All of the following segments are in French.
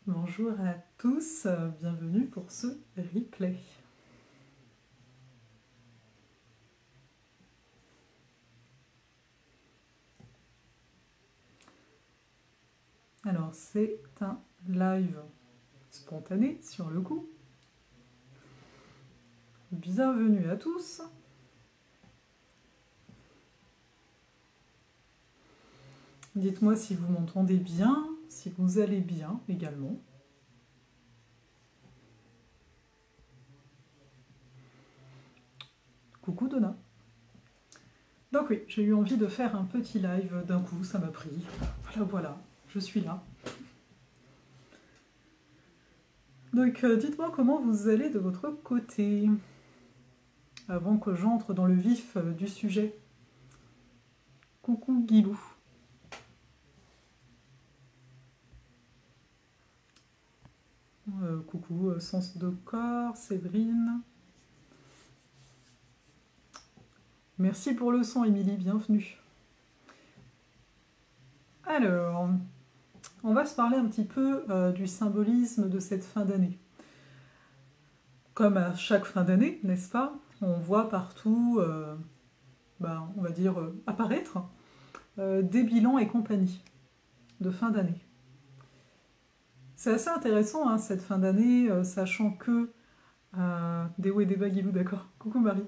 Bonjour à tous, bienvenue pour ce replay. Alors c'est un live spontané sur le coup. Bienvenue à tous. Dites-moi si vous m'entendez bien, si vous allez bien également. Coucou Donna. Donc oui, j'ai eu envie de faire un petit live d'un coup, ça m'a pris. Voilà, je suis là. Donc dites-moi comment vous allez de votre côté, avant que j'entre dans le vif du sujet. Coucou Guilou. Coucou Sens de corps, Séverine. Merci pour le son, Émilie, bienvenue. Alors, on va se parler un petit peu du symbolisme de cette fin d'année. Comme à chaque fin d'année, n'est-ce pas? On voit partout, on va dire, apparaître des bilans et compagnie de fin d'année. C'est assez intéressant, hein, cette fin d'année, sachant que... des hauts et des bas, Guilou, d'accord. Coucou Marie.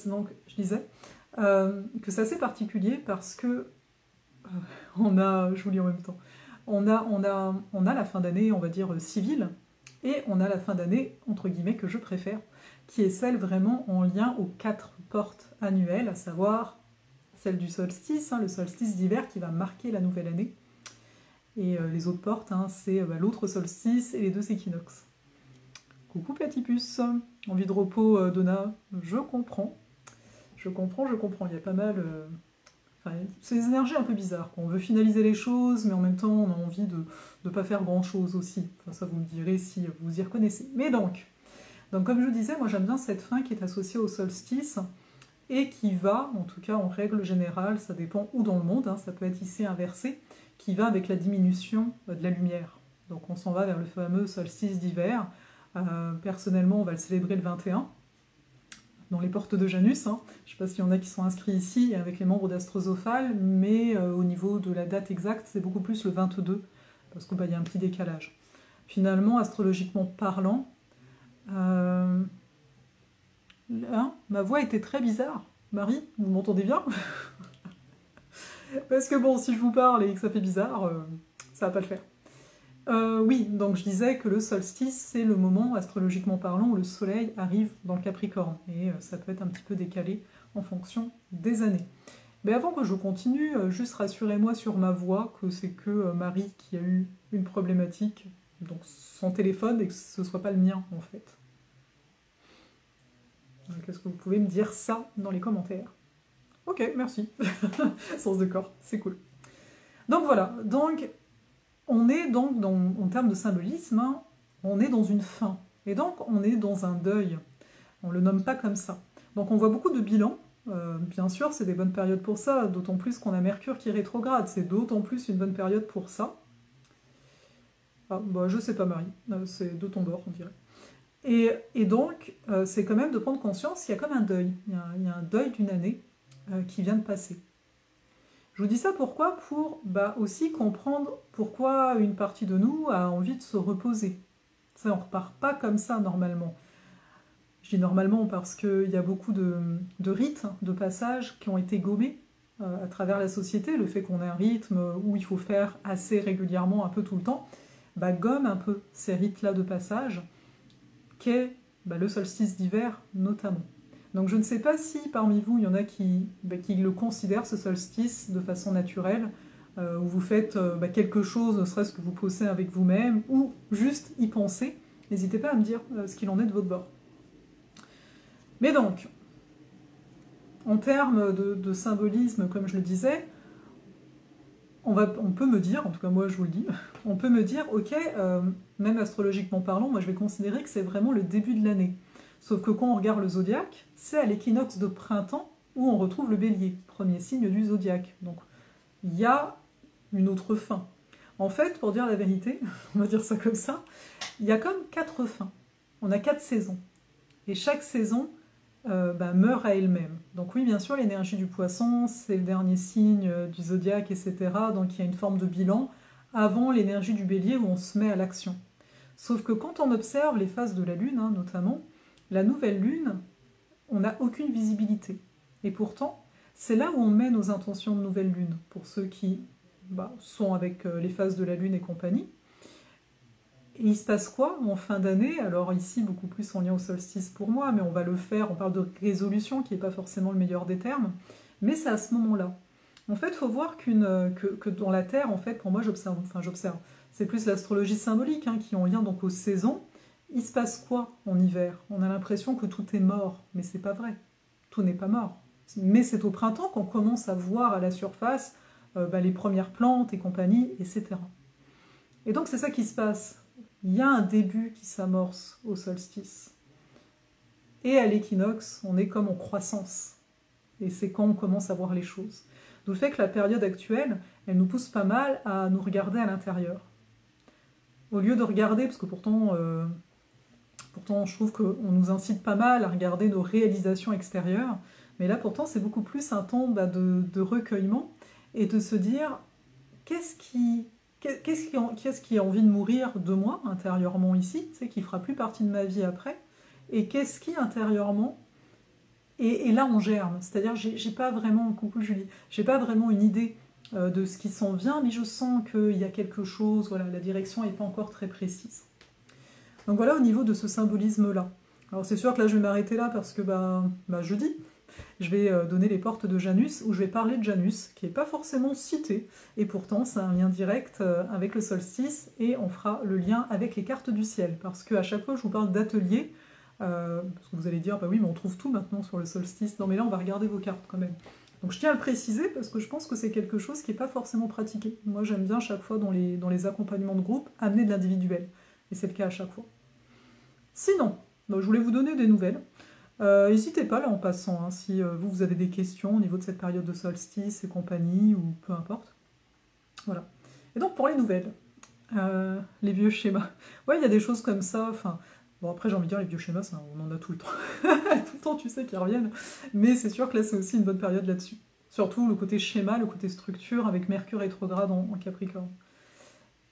Donc, je disais que c'est assez particulier parce que je vous lis en même temps, on a la fin d'année, on va dire, civile, et on a la fin d'année, entre guillemets, que je préfère, qui est celle vraiment en lien aux 4 portes annuelles, à savoir celle du solstice, hein, le solstice d'hiver qui va marquer la nouvelle année, et les autres portes, hein, c'est l'autre solstice et les 2 équinoxes. Coucou Platypus, envie de repos Donna, je comprends, il y a pas mal... c'est des énergies un peu bizarres, quoi. On veut finaliser les choses, mais en même temps on a envie de ne pas faire grand chose aussi. Enfin, ça vous me direz si vous y reconnaissez. Mais donc comme je disais, moi j'aime bien cette fin qui est associée au solstice, et qui va, en tout cas en règle générale, ça dépend où dans le monde, hein, ça peut être ici inversé, qui va avec la diminution de la lumière. Donc on s'en va vers le fameux solstice d'hiver. Personnellement, on va le célébrer le 21, dans les portes de Janus. Hein. Je ne sais pas s'il y en a qui sont inscrits ici avec les membres d'Astrozophale, mais au niveau de la date exacte, c'est beaucoup plus le 22, parce qu'il y a un petit décalage. Finalement, astrologiquement parlant, là, ma voix était très bizarre. Marie, vous m'entendez bien? Parce que bon, si je vous parle et que ça fait bizarre, ça va pas le faire. Oui, donc je disais que le solstice, c'est le moment, astrologiquement parlant, où le soleil arrive dans le Capricorne. Et ça peut être un petit peu décalé en fonction des années. Mais avant que je continue, juste rassurez-moi sur ma voix, que c'est que Marie qui a eu une problématique, donc son téléphone, et que ce ne soit pas le mien, en fait. Donc, est-ce que vous pouvez me dire ça dans les commentaires? Ok, merci. Sens de corps, c'est cool. Donc voilà, on est donc, en termes de symbolisme, hein, on est dans une fin. Et donc, on est dans un deuil. On ne le nomme pas comme ça. Donc, on voit beaucoup de bilans. Bien sûr, c'est des bonnes périodes pour ça, d'autant plus qu'on a Mercure qui rétrograde. C'est d'autant plus une bonne période pour ça. Ah, je sais pas, Marie. C'est de ton bord, on dirait. Et donc, c'est quand même de prendre conscience qu'il y a comme un deuil. Il y a un deuil d'une année qui vient de passer. Je vous dis ça pourquoi? Pour aussi comprendre pourquoi une partie de nous a envie de se reposer. Ça, on ne repart pas comme ça normalement. Je dis normalement parce qu'il y a beaucoup de rites, de passages qui ont été gommés à travers la société. Le fait qu'on ait un rythme où il faut faire assez régulièrement, un peu tout le temps, gomme un peu ces rites-là de passage, qu'est le solstice d'hiver notamment. Donc je ne sais pas si parmi vous, il y en a qui le considèrent, ce solstice, de façon naturelle, où vous faites quelque chose, ne serait-ce que vous posez avec vous-même, ou juste y penser. N'hésitez pas à me dire ce qu'il en est de votre bord. Mais donc, en termes de symbolisme, comme je le disais, on peut me dire, en tout cas moi je vous le dis, on peut me dire, ok, même astrologiquement parlant, moi je vais considérer que c'est vraiment le début de l'année. Sauf que quand on regarde le zodiaque, c'est à l'équinoxe de printemps où on retrouve le bélier, premier signe du zodiaque. Donc il y a une autre fin. En fait, pour dire la vérité, on va dire ça comme ça, il y a comme 4 fins. On a 4 saisons. Et chaque saison meurt à elle-même. Donc oui, bien sûr, l'énergie du poisson, c'est le dernier signe du zodiaque, etc. Donc il y a une forme de bilan avant l'énergie du bélier où on se met à l'action. Sauf que quand on observe les phases de la lune, hein, notamment, la nouvelle lune, on n'a aucune visibilité. Et pourtant, c'est là où on met nos intentions de nouvelle lune, pour ceux qui sont avec les phases de la lune et compagnie. Et il se passe quoi en fin d'année? Alors ici, beaucoup plus en lien au solstice pour moi, mais on va le faire, on parle de résolution, qui n'est pas forcément le meilleur des termes, mais c'est à ce moment-là. En fait, il faut voir que dans la Terre, en fait, pour moi, j'observe, c'est plus l'astrologie symbolique hein, qui est en lien donc aux saisons. Il se passe quoi en hiver? On a l'impression que tout est mort, mais c'est pas vrai. Tout n'est pas mort. Mais c'est au printemps qu'on commence à voir à la surface les premières plantes et compagnie, etc. Et donc c'est ça qui se passe. Il y a un début qui s'amorce au solstice. Et à l'équinoxe, on est comme en croissance. Et c'est quand on commence à voir les choses. D'où le fait que la période actuelle, elle nous pousse pas mal à nous regarder à l'intérieur. Au lieu de regarder, parce que pourtant je trouve qu'on nous incite pas mal à regarder nos réalisations extérieures, mais là pourtant c'est beaucoup plus un temps de recueillement et de se dire qu'est-ce qui a envie de mourir de moi intérieurement ici, c'est qui fera plus partie de ma vie après, et qu'est-ce qui intérieurement, et là on germe, c'est-à-dire j'ai pas vraiment, coucou Julie, j'ai pas vraiment une idée de ce qui s'en vient, mais je sens qu'il y a quelque chose, voilà, la direction n'est pas encore très précise. Donc voilà au niveau de ce symbolisme-là. Alors c'est sûr que là je vais m'arrêter là parce que jeudi, je vais donner les portes de Janus, où je vais parler de Janus, qui n'est pas forcément cité, et pourtant c'est un lien direct avec le solstice, et on fera le lien avec les cartes du ciel, parce qu'à chaque fois je vous parle d'atelier, parce que vous allez dire, bah oui mais on trouve tout maintenant sur le solstice, non mais là on va regarder vos cartes quand même. Donc je tiens à le préciser, parce que je pense que c'est quelque chose qui n'est pas forcément pratiqué. Moi j'aime bien chaque fois dans les accompagnements de groupe, amener de l'individuel, et c'est le cas à chaque fois. Sinon, je voulais vous donner des nouvelles. N'hésitez pas là en passant, hein, si vous avez des questions au niveau de cette période de solstice et compagnie, ou peu importe. Voilà. Et donc pour les nouvelles, les vieux schémas. Ouais, il y a des choses comme ça, enfin... Bon après j'ai envie de dire les vieux schémas, ça, on en a tout le temps. Tout le temps tu sais qu'ils reviennent. Mais c'est sûr que là c'est aussi une bonne période là-dessus. Surtout le côté schéma, le côté structure, avec Mercure rétrograde en Capricorne.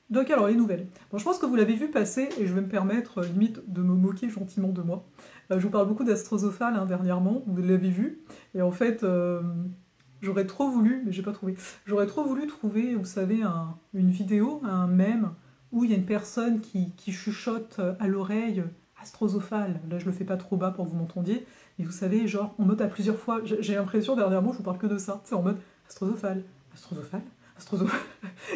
Donc alors les nouvelles. Bon, je pense que vous l'avez vu passer et je vais me permettre limite de me moquer gentiment de moi. Je vous parle beaucoup d'astrosophale hein, dernièrement, vous l'avez vu. Et en fait, j'aurais trop voulu, mais j'ai pas trouvé. J'aurais trop voulu trouver, vous savez, une vidéo, un mème, où il y a une personne qui chuchote à l'oreille astrosophale. Là je le fais pas trop bas pour que vous m'entendiez. Mais vous savez, genre on note à plusieurs fois. J'ai l'impression dernièrement, je vous parle que de ça. C'est en mode astrosophale, astrosophale.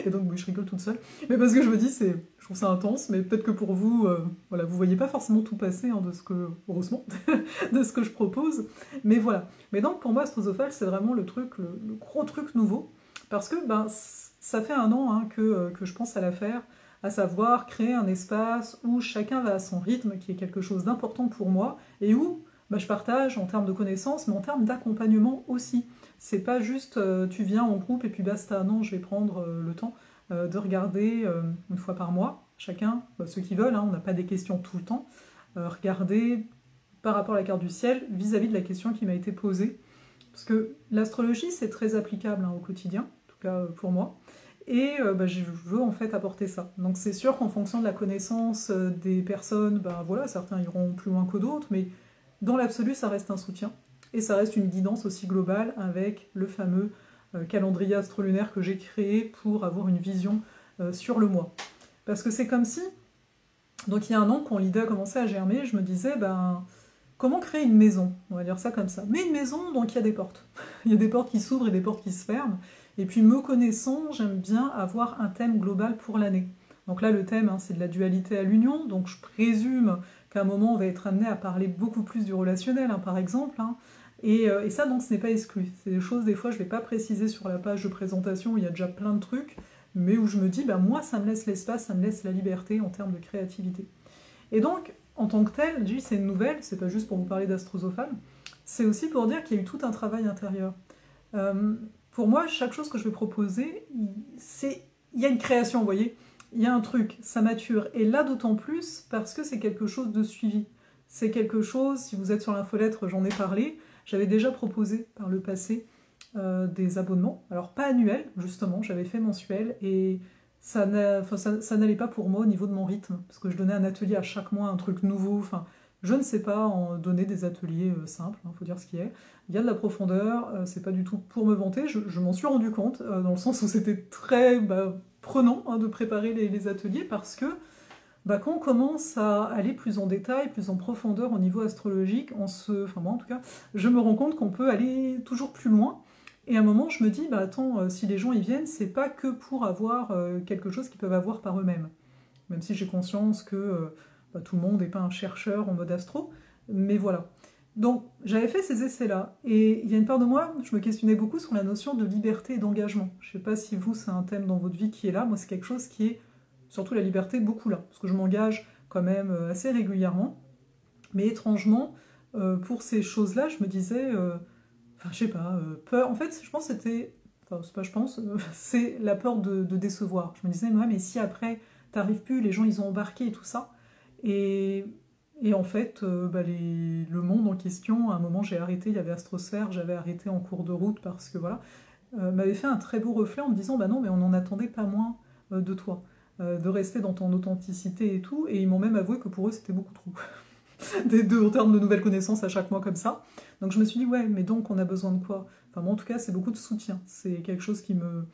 Et donc oui, je rigole toute seule. Mais parce que je me dis, je trouve ça intense, mais peut-être que pour vous, voilà, vous voyez pas forcément tout passer hein, de ce que, heureusement, de ce que je propose. Mais voilà. Mais donc pour moi, astrosophale, c'est vraiment le truc, le gros truc nouveau, parce que ça fait 1 an hein, que je pense à la faire, à savoir créer un espace où chacun va à son rythme, qui est quelque chose d'important pour moi, et où je partage en termes de connaissances, mais en termes d'accompagnement aussi. C'est pas juste tu viens en groupe et puis basta, non, je vais prendre le temps de regarder une fois par mois, chacun, ceux qui veulent, hein, on n'a pas des questions tout le temps, regarder par rapport à la carte du ciel vis-à-vis de la question qui m'a été posée. Parce que l'astrologie, c'est très applicable hein, au quotidien, en tout cas pour moi, et je veux en fait apporter ça. Donc c'est sûr qu'en fonction de la connaissance des personnes, voilà, certains iront plus loin que d'autres, mais dans l'absolu, ça reste un soutien. Et ça reste une guidance aussi globale avec le fameux calendrier astrolunaire que j'ai créé pour avoir une vision sur le mois. Parce que c'est comme si, donc il y a 1 an, quand l'idée a commencé à germer, je me disais, comment créer une maison? On va dire ça comme ça. Mais une maison, donc il y a des portes. Il y a des portes qui s'ouvrent et des portes qui se ferment. Et puis me connaissant, j'aime bien avoir un thème global pour l'année. Donc là, le thème, hein, c'est de la dualité à l'union, donc je présume qu'à un moment, on va être amené à parler beaucoup plus du relationnel, hein, par exemple, hein. Et ça, donc, ce n'est pas exclu. C'est des choses, des fois, je ne vais pas préciser sur la page de présentation, où il y a déjà plein de trucs, mais où je me dis, moi, ça me laisse l'espace, ça me laisse la liberté en termes de créativité. Et donc, en tant que tel, je dis, c'est une nouvelle, c'est pas juste pour vous parler d'astrosophale, c'est aussi pour dire qu'il y a eu tout un travail intérieur. Pour moi, chaque chose que je vais proposer, il y a une création, vous voyez, il y a un truc, ça mature. Et là, d'autant plus parce que c'est quelque chose de suivi. C'est quelque chose, si vous êtes sur l'infolettre, j'en ai parlé, j'avais déjà proposé par le passé des abonnements. Alors, pas annuels, justement, j'avais fait mensuel et ça n'allait pas pour moi au niveau de mon rythme, parce que je donnais un atelier à chaque mois, un truc nouveau, enfin, je ne sais pas en donner des ateliers simples, faut dire ce qui est. Il y a de la profondeur, c'est pas du tout pour me vanter, je m'en suis rendu compte, dans le sens où c'était très prenant de préparer les ateliers, parce que quand on commence à aller plus en détail, plus en profondeur au niveau astrologique, enfin moi en tout cas, je me rends compte qu'on peut aller toujours plus loin. Et à un moment, je me dis, attends, si les gens y viennent, c'est pas que pour avoir quelque chose qu'ils peuvent avoir par eux-mêmes. Même si j'ai conscience que tout le monde n'est pas un chercheur en mode astro, mais voilà. Donc, j'avais fait ces essais-là, et il y a une part de moi, je me questionnais beaucoup sur la notion de liberté et d'engagement. Je sais pas si vous, c'est un thème dans votre vie qui est là, moi c'est quelque chose qui est, surtout la liberté, beaucoup là, parce que je m'engage quand même assez régulièrement, mais étrangement, pour ces choses-là, je me disais... Enfin, je sais pas, peur. En fait, je pense que c'était. Enfin, c'est pas je pense, c'est la peur de décevoir. Je me disais, ouais, mais si après, t'arrives plus, les gens ils ont embarqué et tout ça. Et, et en fait, le monde en question, à un moment j'ai arrêté, il y avait Astrosphère, j'avais arrêté en cours de route parce que voilà, m'avait fait un très beau reflet en me disant, bah non, mais on n'en attendait pas moins de toi, de rester dans ton authenticité et tout. Et ils m'ont même avoué que pour eux c'était beaucoup trop. Des deux en termes de nouvelles connaissances à chaque mois comme ça. Donc je me suis dit, ouais, mais donc on a besoin de quoi? Enfin, moi en tout cas, c'est beaucoup de soutien. C'est quelque chose qui me...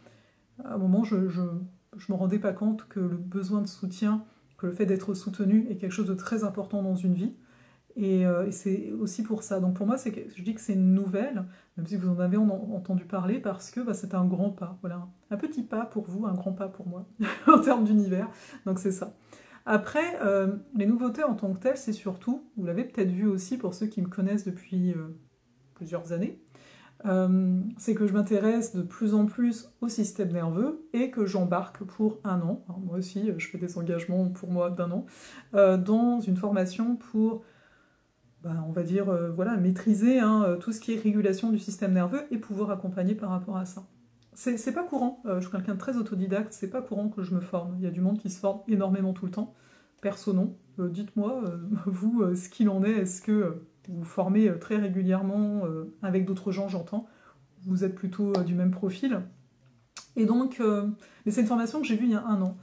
À un moment, je me rendais pas compte que le besoin de soutien, que le fait d'être soutenu est quelque chose de très important dans une vie. Et c'est aussi pour ça. Donc pour moi, je dis que c'est une nouvelle, même si vous en avez entendu parler, parce que c'est un grand pas. Voilà, un petit pas pour vous, un grand pas pour moi, en termes d'univers. Donc c'est ça. Après, les nouveautés en tant que telles, c'est surtout, vous l'avez peut-être vu aussi pour ceux qui me connaissent depuis plusieurs années, c'est que je m'intéresse de plus en plus au système nerveux et que j'embarque pour un an, hein, moi aussi je fais des engagements pour moi d'un an, dans une formation pour, on va dire, voilà, maîtriser tout ce qui est régulation du système nerveux et pouvoir accompagner par rapport à ça. C'est pas courant, je suis quelqu'un de très autodidacte, c'est pas courant que je me forme. Il y a du monde qui se forme énormément tout le temps. Perso non. Dites-moi, vous, ce qu'il en est, est-ce que vous vous formez très régulièrement avec d'autres gens, j'entends. Vous êtes plutôt du même profil. Et donc, mais c'est une formation que j'ai vue il y a un an.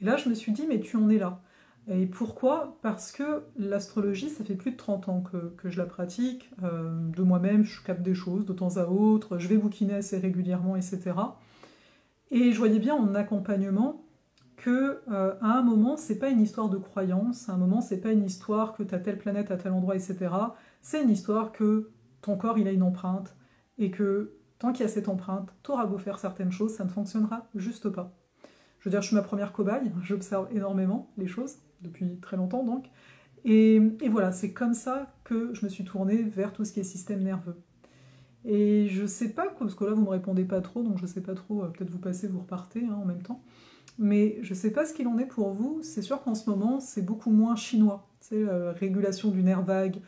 Et là, je me suis dit, mais tu en es là. Et pourquoi? Parce que l'astrologie, ça fait plus de 30 ans que je la pratique. De moi-même, je capte des choses de temps à autre, je vais bouquiner assez régulièrement, etc. Et je voyais bien en accompagnement que à un moment, c'est pas une histoire de croyance, à un moment, c'est pas une histoire que tu as telle planète à tel endroit, etc. C'est une histoire que ton corps, il a une empreinte, et que tant qu'il y a cette empreinte, tu auras beau faire certaines choses, ça ne fonctionnera juste pas. Je veux dire, je suis ma première cobaye, j'observe énormément les choses, depuis très longtemps donc. Et voilà, c'est comme ça que je me suis tournée vers tout ce qui est système nerveux. Et je sais pas, parce que là vous me répondez pas trop, donc je sais pas trop, peut-être vous passez, vous repartez en même temps. Mais je sais pas ce qu'il en est pour vous, c'est sûr qu'en ce moment c'est beaucoup moins chinois. C'est régulation du nerf vague,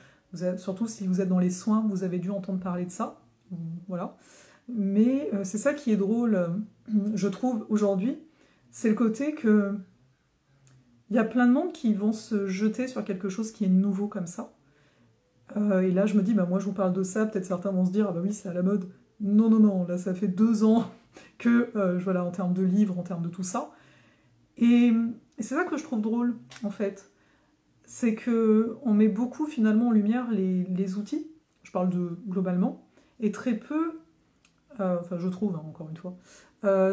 surtout si vous êtes dans les soins, vous avez dû entendre parler de ça. Voilà. Mais c'est ça qui est drôle, je trouve, aujourd'hui, c'est le côté que il y a plein de monde qui vont se jeter sur quelque chose qui est nouveau comme ça. Et là, je me dis, moi je vous parle de ça, peut-être certains vont se dire, ah bah oui, c'est à la mode. Non, non, non, là ça fait 2 ans que, voilà, en termes de livres, en termes de tout ça. Et c'est ça que je trouve drôle, en fait. C'est qu'on met beaucoup, finalement, en lumière les outils, je parle de globalement, et très peu, enfin je trouve, encore une fois,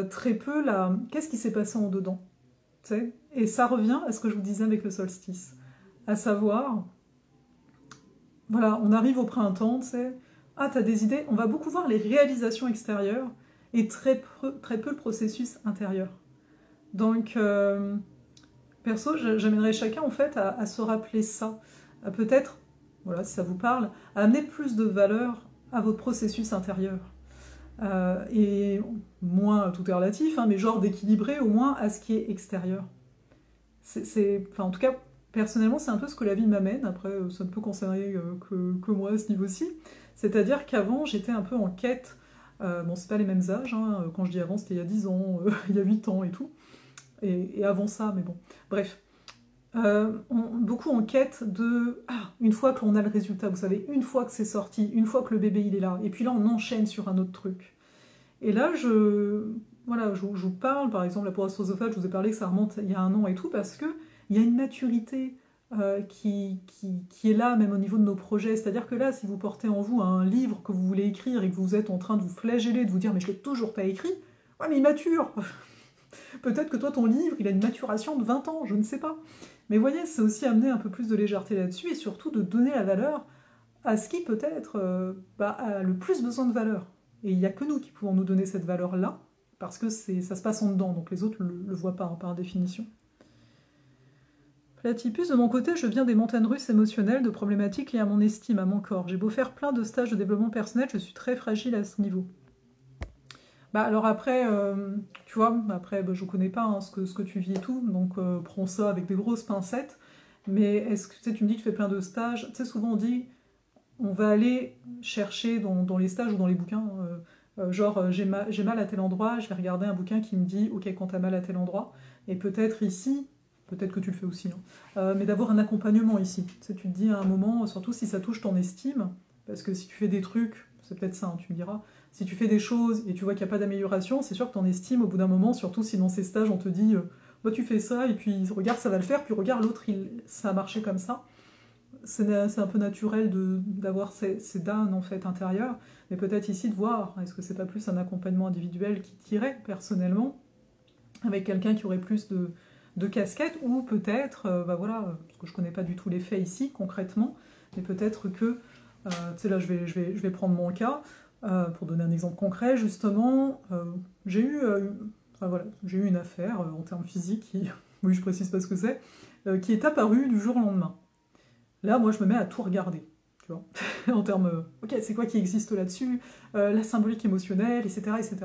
très peu qu'est-ce qui s'est passé en dedans, tu sais. Et ça revient à ce que je vous disais avec le solstice, à savoir, voilà, on arrive au printemps, tu sais, ah t'as des idées, on va beaucoup voir les réalisations extérieures et très peu le processus intérieur. Donc, perso, j'amènerais chacun en fait à se rappeler ça, à peut-être, voilà, si ça vous parle, à amener plus de valeur à votre processus intérieur. Et moins, tout est relatif, mais genre d'équilibrer au moins à ce qui est extérieur. Enfin, en tout cas, personnellement, c'est un peu ce que la vie m'amène. Après, ça ne peut concerner que moi à ce niveau-ci. C'est-à-dire qu'avant, j'étais un peu en quête. Bon, c'est pas les mêmes âges. Quand je dis avant, c'était il y a 10 ans, il y a 8 ans et tout. et avant ça, mais bon, bref. Beaucoup en quête de une fois que l'on a le résultat, vous savez, une fois que c'est sorti, une fois que le bébé il est là, et puis là on enchaîne sur un autre truc. Et là voilà, je vous parle, par exemple, la pour Astrosophale, je vous ai parlé que ça remonte il y a 1 an et tout, parce que il y a une maturité qui est là, même au niveau de nos projets. C'est-à-dire que là, si vous portez en vous un livre que vous voulez écrire et que vous êtes en train de vous flageller, de vous dire mais je l'ai toujours pas écrit, ouais mais il mature. Peut-être que toi, ton livre, il a une maturation de 20 ans, je ne sais pas. Mais voyez, c'est aussi amener un peu plus de légèreté là-dessus et surtout de donner la valeur à ce qui peut-être a le plus besoin de valeur. Et il n'y a que nous qui pouvons nous donner cette valeur-là, parce que ça se passe en dedans, donc les autres ne le voient pas, hein, par définition. Platypus, de mon côté, je viens des montagnes russes émotionnelles, de problématiques liées à mon estime, à mon corps. J'ai beau faire plein de stages de développement personnel, je suis très fragile à ce niveau. Bah alors après, tu vois, après je connais pas hein, ce que tu vis et tout, donc prends ça avec des grosses pincettes. Mais est-ce que tu me dis que tu fais plein de stages? Tu sais, souvent on dit, on va aller chercher dans les stages ou dans les bouquins, genre j'ai mal à tel endroit, je vais regarder un bouquin qui me dit, ok, quand t'as mal à tel endroit, et peut-être ici, peut-être que tu le fais aussi, hein, mais d'avoir un accompagnement ici. Tu sais, tu te dis à un moment, surtout si ça touche ton estime, parce que si tu fais des trucs, c'est peut-être ça, hein, tu me diras, si tu fais des choses et tu vois qu'il n'y a pas d'amélioration, c'est sûr que ton estime au bout d'un moment, surtout si dans ces stages on te dit bah, tu fais ça et puis regarde ça va le faire, puis regarde l'autre ça a marché comme ça. C'est un peu naturel d'avoir ces dames en fait intérieures, mais peut-être ici de voir, est-ce que c'est pas plus un accompagnement individuel qui tirait personnellement, avec quelqu'un qui aurait plus de casquettes, ou peut-être, bah voilà, parce que je connais pas du tout les faits ici concrètement, mais peut-être que, tu sais là je vais prendre mon cas, pour donner un exemple concret, justement, j'ai eu, voilà, j'ai eu une affaire en termes physiques, qui, oui je précise pas ce que c'est, qui est apparue du jour au lendemain. Là, moi, je me mets à tout regarder, tu vois, en termes, ok, c'est quoi qui existe là-dessus, la symbolique émotionnelle, etc., etc.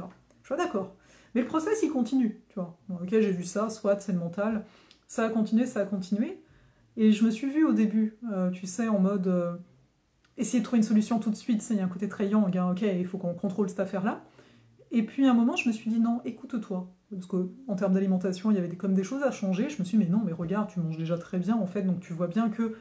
Je suis d'accord. Mais le process, il continue, tu vois. Bon, ok, j'ai vu ça, soit c'est le mental, ça a continué, et je me suis vue au début, tu sais, en mode, essayer de trouver une solution tout de suite, il y a un côté très yang, hein, ok, il faut qu'on contrôle cette affaire-là. Et puis à un moment, je me suis dit, non, écoute-toi. Parce qu'en termes d'alimentation, il y avait comme des choses à changer. Je me suis dit, mais non, mais regarde, tu manges déjà très bien, en fait, donc tu vois bien que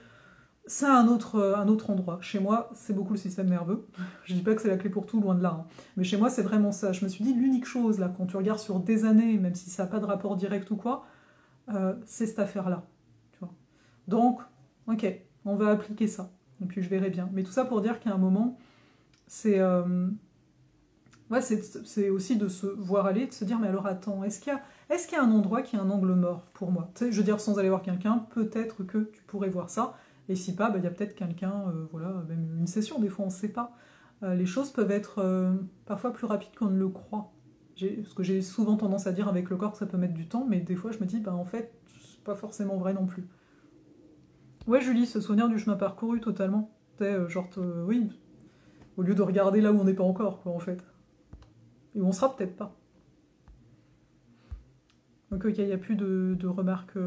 c'est un autre endroit. Chez moi, c'est beaucoup le système nerveux. Je dis pas que c'est la clé pour tout, loin de là. Hein. Mais chez moi, c'est vraiment ça. Je me suis dit, l'unique chose, là, quand tu regardes sur des années, même si ça n'a pas de rapport direct ou quoi, c'est cette affaire-là. Tu vois. Donc, ok, on va appliquer ça. Et puis je verrai bien. Mais tout ça pour dire qu'à un moment, c'est ouais, c'est aussi de se voir aller, de se dire, mais alors attends, est-ce qu'il y a un endroit qui a un angle mort pour moi? Tu sais, je veux dire, sans aller voir quelqu'un, peut-être que tu pourrais voir ça. Et si pas, bah, y a peut-être quelqu'un, voilà, même une session, des fois on ne sait pas. Les choses peuvent être parfois plus rapides qu'on ne le croit. Parce que j'ai souvent tendance à dire avec le corps que ça peut mettre du temps, mais des fois je me dis, bah en fait, c'est pas forcément vrai non plus. Ouais, Julie, se souvenir du chemin parcouru totalement. Tu sais, genre, oui, au lieu de regarder là où on n'est pas encore, quoi, en fait. Et où on sera peut-être pas. Donc ok, il n'y a plus de remarques.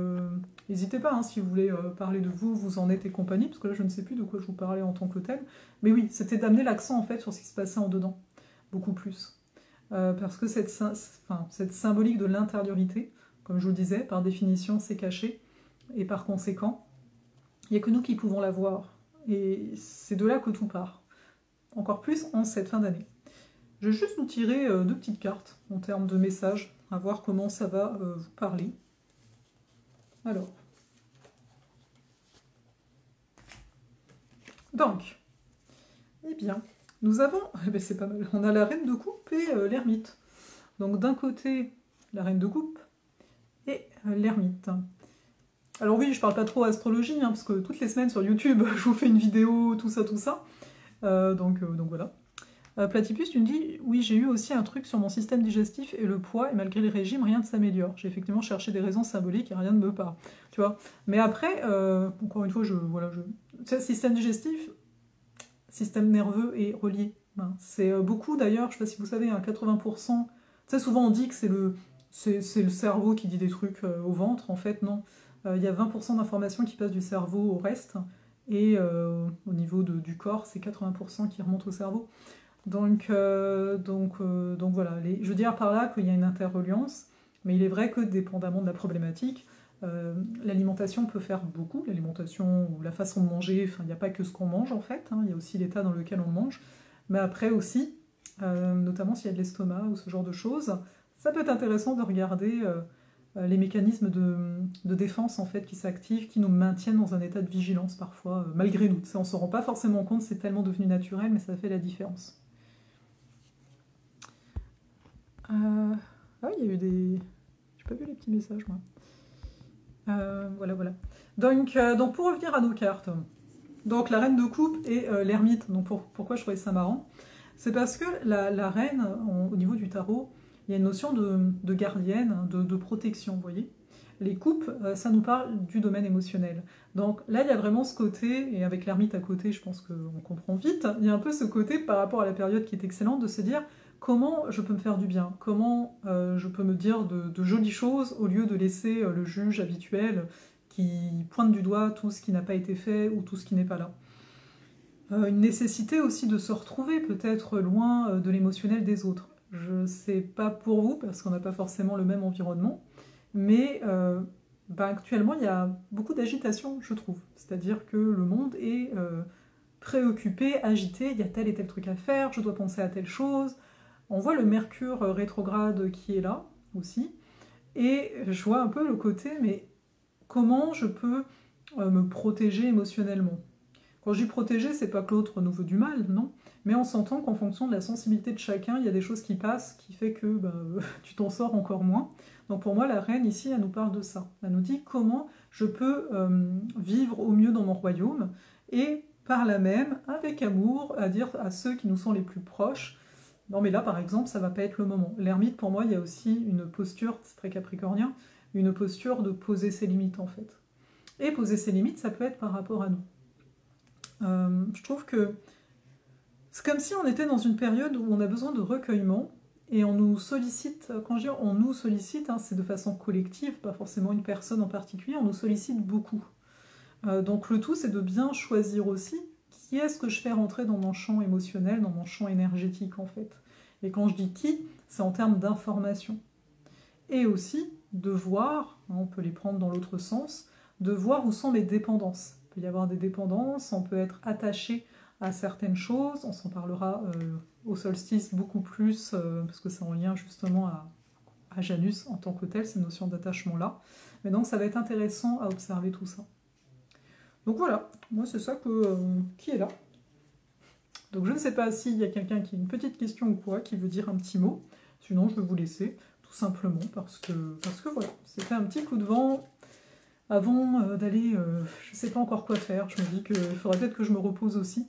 N'hésitez pas, hein, si vous voulez parler de vous, vous en êtes et compagnie, parce que là je ne sais plus de quoi je vous parlais en tant que tel. Mais oui, c'était d'amener l'accent en fait sur ce qui se passait en dedans, beaucoup plus. Parce que cette symbolique de l'intériorité, comme je vous le disais, par définition c'est caché, et par conséquent, il n'y a que nous qui pouvons la voir. Et c'est de là que tout part. Encore plus en cette fin d'année. Je vais juste vous tirer 2 petites cartes en termes de messages, à voir comment ça va vous parler. Alors. Donc. Eh bien, nous avons... Eh bien, c'est pas mal. On a la reine de coupe et l'ermite. Donc d'un côté, la reine de coupe et l'ermite. Alors oui, je parle pas trop astrologie, hein, parce que toutes les semaines sur YouTube, je vous fais une vidéo, tout ça, tout ça. Donc voilà. Platypus, tu me dis, oui, j'ai eu aussi un truc sur mon système digestif et le poids, et malgré les régimes, rien ne s'améliore. J'ai effectivement cherché des raisons symboliques et rien ne me parle. Tu vois. Mais après, encore une fois, tu sais, système digestif, système nerveux est relié. Hein. C'est beaucoup d'ailleurs, je sais pas si vous savez, hein, 80%. Tu sais, souvent on dit que c'est le cerveau qui dit des trucs au ventre. En fait, non. Il y a 20% d'informations qui passent du cerveau au reste. Et au niveau du corps, c'est 80% qui remontent au cerveau. Donc voilà, je veux dire par là qu'il y a une interreliance. Mais il est vrai que, dépendamment de la problématique, l'alimentation peut faire beaucoup, l'alimentation ou la façon de manger, enfin il n'y a pas que ce qu'on mange en fait, hein, il y a aussi l'état dans lequel on mange, mais après aussi, notamment s'il y a de l'estomac ou ce genre de choses, ça peut être intéressant de regarder les mécanismes de défense en fait qui s'activent, qui nous maintiennent dans un état de vigilance parfois, malgré nous. Ça, on ne se rend pas forcément compte, c'est tellement devenu naturel, mais ça fait la différence. Ah oui, il y a eu des... J'ai pas vu les petits messages moi. Voilà, voilà. Donc pour revenir à nos cartes, donc la reine de coupe et l'ermite, donc pourquoi je trouvais ça marrant, c'est parce que la reine, au niveau du tarot, il y a une notion de gardienne, de protection, vous voyez. Les coupes, ça nous parle du domaine émotionnel. Donc là, il y a vraiment ce côté, et avec l'ermite à côté, je pense qu'on comprend vite, il y a un peu ce côté par rapport à la période qui est excellente, de se dire comment je peux me faire du bien, comment je peux me dire de jolies choses au lieu de laisser le juge habituel qui pointe du doigt tout ce qui n'a pas été fait ou tout ce qui n'est pas là. Une nécessité aussi de se retrouver peut-être loin de l'émotionnel des autres. Je ne sais pas pour vous, parce qu'on n'a pas forcément le même environnement, mais actuellement il y a beaucoup d'agitation, je trouve. C'est-à-dire que le monde est préoccupé, agité, il y a tel et tel truc à faire, je dois penser à telle chose. On voit le Mercure rétrograde qui est là aussi, et je vois un peu le côté, mais comment je peux me protéger émotionnellement? Quand je dis protéger, c'est pas que l'autre nous veut du mal, non, mais on s'entend qu'en fonction de la sensibilité de chacun, il y a des choses qui passent, qui fait que tu t'en sors encore moins. Donc pour moi, la reine ici, elle nous parle de ça. Elle nous dit comment je peux vivre au mieux dans mon royaume, et par là même, avec amour, à dire à ceux qui nous sont les plus proches, non mais là par exemple ça va pas être le moment. L'ermite pour moi il y a aussi une posture, c'est très capricornien, une posture de poser ses limites en fait. Et poser ses limites ça peut être par rapport à nous. Je trouve que c'est comme si on était dans une période où on a besoin de recueillement et on nous sollicite, quand je dis on nous sollicite, hein, c'est de façon collective, pas forcément une personne en particulier, on nous sollicite beaucoup. Donc le tout c'est de bien choisir aussi qui est-ce que je fais rentrer dans mon champ émotionnel, dans mon champ énergétique en fait. Et quand je dis qui, c'est en termes d'information. Et aussi de voir, hein, on peut les prendre dans l'autre sens, de voir où sont mes dépendances. Il peut y avoir des dépendances, on peut être attaché à certaines choses, on s'en parlera au solstice beaucoup plus, parce que c'est en lien justement à Janus en tant que tel, ces notions d'attachement-là. Mais donc ça va être intéressant à observer tout ça. Donc voilà, moi c'est ça qui est là. Donc je ne sais pas s'il y a quelqu'un qui a une petite question ou quoi, qui veut dire un petit mot. Sinon je vais vous laisser, tout simplement, parce que voilà, c'était un petit coup de vent avant d'aller, je ne sais pas encore quoi faire. Je me dis qu'il faudrait peut-être que je me repose aussi.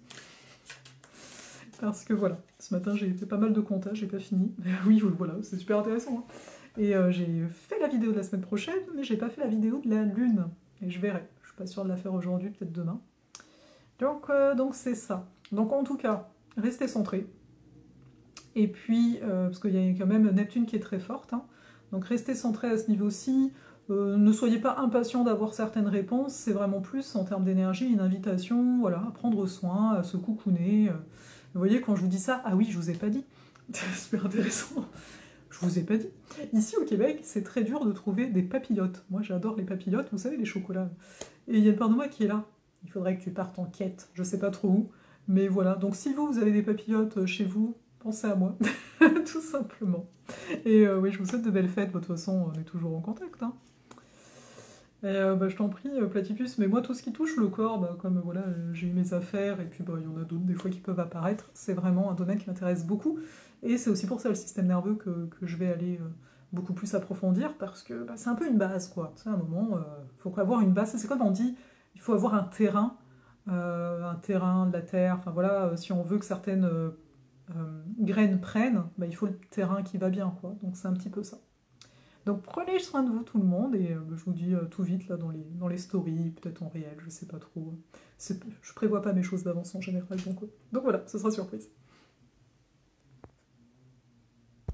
Parce que voilà, ce matin j'ai fait pas mal de comptages, j'ai pas fini. Oui, voilà, c'est super intéressant. Hein. Et j'ai fait la vidéo de la semaine prochaine, mais j'ai pas fait la vidéo de la lune. Et je verrai. Je suis pas sûre de la faire aujourd'hui, peut-être demain. Donc c'est ça. Donc en tout cas, restez centrés. Et puis, parce qu'il y a quand même Neptune qui est très forte, hein. Donc restez centrés à ce niveau-ci. Ne soyez pas impatients d'avoir certaines réponses. C'est vraiment plus, en termes d'énergie, une invitation voilà, à prendre soin, à se coucouner. Vous voyez, quand je vous dis ça, ah oui, je vous ai pas dit. C'est super intéressant. Je vous ai pas dit. Ici au Québec, c'est très dur de trouver des papillotes. Moi, j'adore les papillotes, vous savez, les chocolats. Et il y a une part de moi qui est là. Il faudrait que tu partes en quête, je sais pas trop où. Mais voilà, donc si vous avez des papillotes chez vous, pensez à moi, tout simplement. Et oui, je vous souhaite de belles fêtes, de toute façon, on est toujours en contact. Hein. Et je t'en prie, Platypus, mais moi, tout ce qui touche le corps, comme voilà, j'ai eu mes affaires, et puis il y en a d'autres des fois qui peuvent apparaître, c'est vraiment un domaine qui m'intéresse beaucoup. Et c'est aussi pour ça le système nerveux que je vais aller beaucoup plus approfondir, parce que c'est un peu une base, quoi. Tu sais, à un moment, il faut avoir une base. C'est comme on dit, il faut avoir un terrain, de la terre, enfin voilà, si on veut que certaines graines prennent, il faut le terrain qui va bien, quoi. Donc c'est un petit peu ça. Donc prenez soin de vous tout le monde, et je vous dis tout vite là dans les stories, peut-être en réel, je sais pas trop. Je prévois pas mes choses d'avance en général, donc voilà, ce sera surprise.